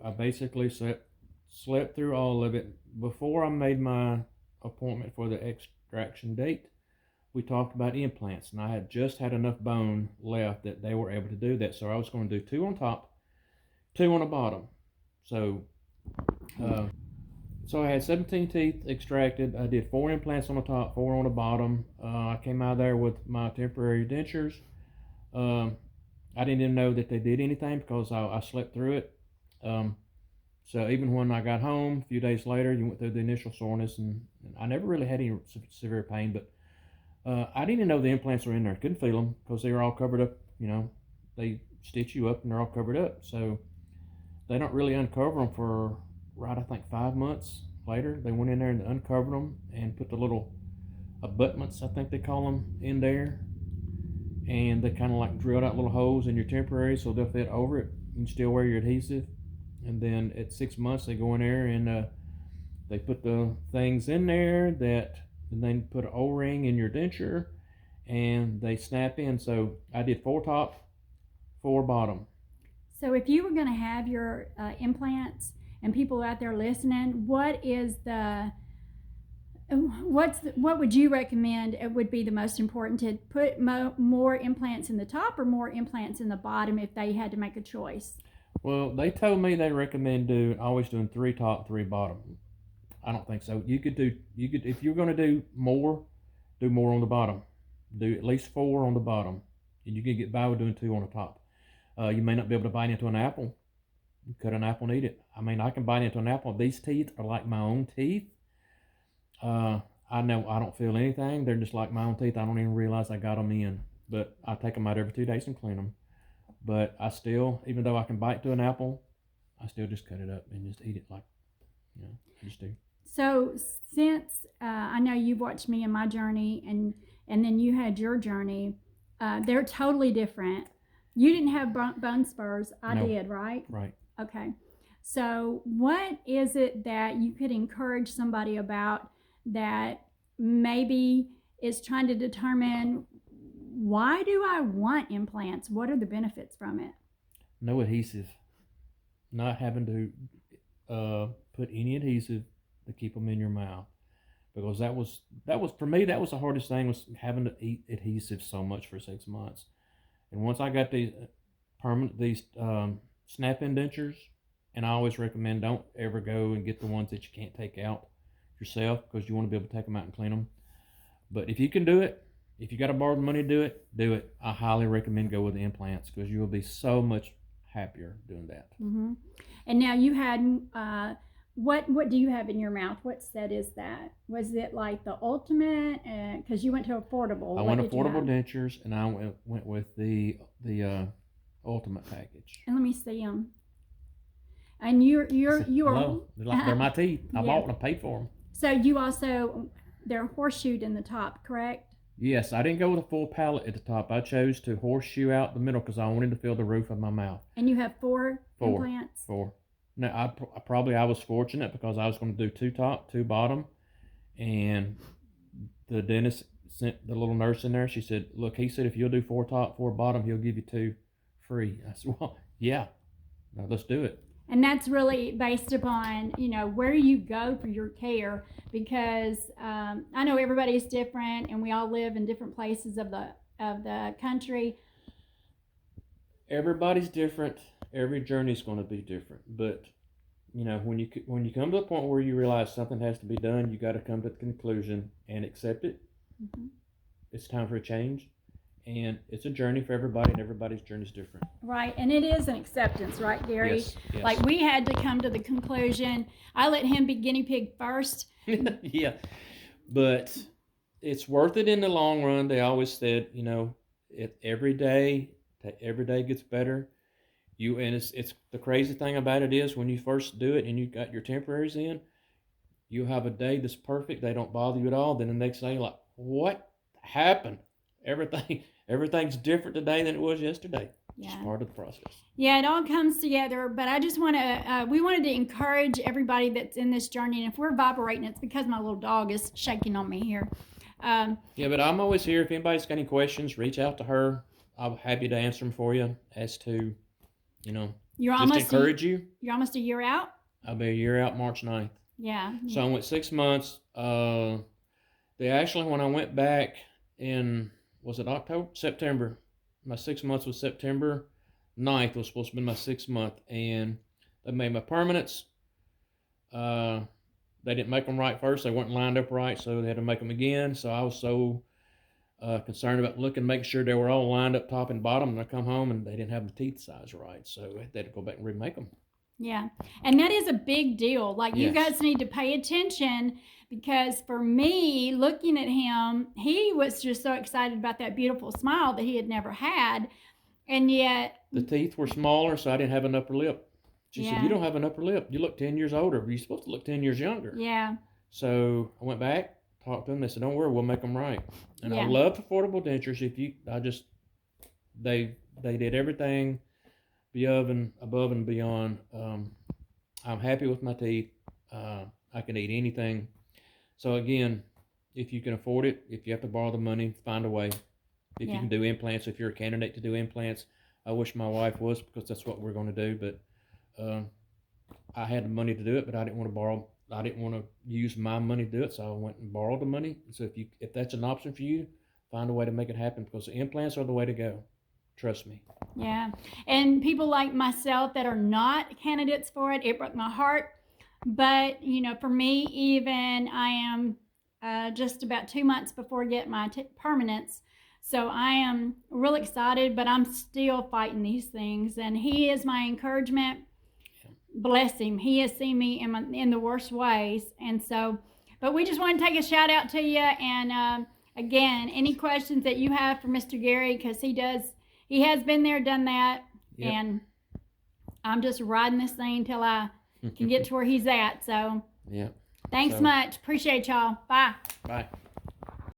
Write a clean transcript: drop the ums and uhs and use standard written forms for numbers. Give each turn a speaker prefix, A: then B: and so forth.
A: I basically slept through all of it. Before I made my appointment for the extraction date, we talked about implants, and I had just had enough bone left that they were able to do that. So I was going to do 2 on top, 2 on the bottom. So, uh, so I had 17 teeth extracted. I did 4 implants on the top, 4 on the bottom. I came out of there with my temporary dentures. Um, I didn't even know that they did anything because I slept through it. Um, so even when I got home a few days later, you went through the initial soreness, and I never really had any severe pain, but I didn't even know the implants were in there. Couldn't feel them because they were all covered up. They stitch you up and they're all covered up. So they don't really uncover them for, right, I think 5 months later. They went in there and uncovered them and put the little abutments, I think they call them, in there. And they kind of like drilled out little holes in your temporary so they'll fit over it. You can still wear your adhesive. And then at 6 months, they go in there and they put the things in there that, and then put an O-ring in your denture, and they snap in. So I did 4 top, 4 bottom.
B: So if you were going to have your implants, and people out there listening, what would you recommend it would be the most important, to put more implants in the top or more implants in the bottom if they had to make a choice?
A: Well, they told me they recommend always doing 3 top, 3 bottom. I don't think so. You could if you're going to do more on the bottom. Do at least 4 on the bottom, and you can get by with doing 2 on the top. You may not be able to bite into an apple. You cut an apple and eat it. I mean, I can bite into an apple. These teeth are like my own teeth. I know I don't feel anything. They're just like my own teeth. I don't even realize I got them in. But I take them out every 2 days and clean them. But I still, even though I can bite to an apple, I still just cut it up and just eat it like, I just do.
B: So since I know you've watched me in my journey, and then you had your journey, they're totally different. You didn't have bone spurs. I did, right?
A: Right.
B: Okay. So what is it that you could encourage somebody about that maybe is trying to determine, why do I want implants? What are the benefits from it?
A: No adhesive. Not having to put any adhesive to keep them in your mouth. Because that was for me, that was the hardest thing, was having to eat adhesive so much for 6 months. And once I got these snap-in dentures, and I always recommend, don't ever go and get the ones that you can't take out yourself, because you want to be able to take them out and clean them. But if you can do it, if you got to borrow the money to do it. I highly recommend go with the implants, because you will be so much happier doing that.
B: Mm-hmm. And now you had what do you have in your mouth? What set is that? Was it like the ultimate? Because you went to affordable.
A: I went affordable dentures, and I went with the ultimate package.
B: And let me see them. And you're
A: Hello. They're my teeth. I bought them, I paid for them.
B: So you also, they're horseshoed in the top, correct?
A: Yes, I didn't go with a full palate at the top. I chose to horseshoe out the middle because I wanted to feel the roof of my mouth.
B: And you have 4 implants?
A: 4. Now, I was fortunate because I was going to do 2 top, 2 bottom, and the dentist sent the little nurse in there. She said, look, he said if you'll do 4 top, 4 bottom, he'll give you 2 free. I said, well, yeah, now let's do it.
B: And that's really based upon, where you go for your care, because I know everybody is different and we all live in different places of the country.
A: Everybody's different. Every journey is going to be different. But, when you come to a point where you realize something has to be done, you got to come to the conclusion and accept it. Mm-hmm. It's time for a change. And it's a journey for everybody, and everybody's journey is different.
B: Right, and it is an acceptance, right, Gary?
A: Yes.
B: Like, we had to come to the conclusion. I let him be guinea pig first.
A: Yeah, but it's worth it in the long run. They always said, every day gets better. And it's the crazy thing about it is, when you first do it and you got your temporaries in, you have a day that's perfect. They don't bother you at all. Then the next day, you're like, what happened? Everything's different today than it was yesterday. Yeah. It's part of the process.
B: Yeah, it all comes together. But I just want to, we wanted to encourage everybody that's in this journey. And if we're vibrating, it's because my little dog is shaking on me here.
A: Yeah, but I'm always here. If anybody's got any questions, reach out to her. I'm happy to answer them for you as to,
B: You're
A: Just
B: almost
A: encourage you.
B: You're almost a year out.
A: I'll be a year out March 9th.
B: Yeah.
A: So I went 6 months. They actually, when I went back in, was it September? My 6 months was September 9th was supposed to be my 6 month, and they made my permanents. They didn't make them right first. They weren't lined up right, so they had to make them again. So I was so concerned about making sure they were all lined up top and bottom. And I come home and they didn't have the teeth size right, so they had to go back and remake them.
B: Yeah, and that is a big deal. Like, you
A: Yes.
B: guys need to pay attention, because for me, looking at him, he was just so excited about that beautiful smile that he had never had, and yet
A: The teeth were smaller, so I didn't have an upper lip. She said,
B: Yeah.
A: "You don't have an upper lip. You look 10 years older. You're supposed to look 10 years younger."
B: yeah,
A: So I went back, talked to them. They said, "Don't worry, we'll make them right." And I
B: Yeah.
A: love affordable dentures. They did everything above and beyond. I'm happy with my teeth. I can eat anything. So again, if you can afford it, if you have to borrow the money, find a way. If
B: Yeah.
A: you can do implants, if you're a candidate to do implants, I wish my wife was, because that's what we're going to do. But I had the money to do it, but I didn't want to borrow. I didn't want to use my money to do it, so I went and borrowed the money. So if that's an option for you, find a way to make it happen, because the implants are the way to go. Trust me.
B: yeah. And people like myself that are not candidates for it, it broke my heart. But, for me, even I am just about 2 months before getting my permanence. So I am real excited, but I'm still fighting these things. And he is my encouragement. Bless him. He has seen me in the worst ways. And so, but we just want to take a shout out to you. And again, any questions that you have for Mr. Gary, because he has been there, done that.
A: Yep.
B: And I'm just riding this thing until I can get to where he's at. So
A: Yeah.
B: thanks much. Appreciate y'all. Bye.
A: Bye.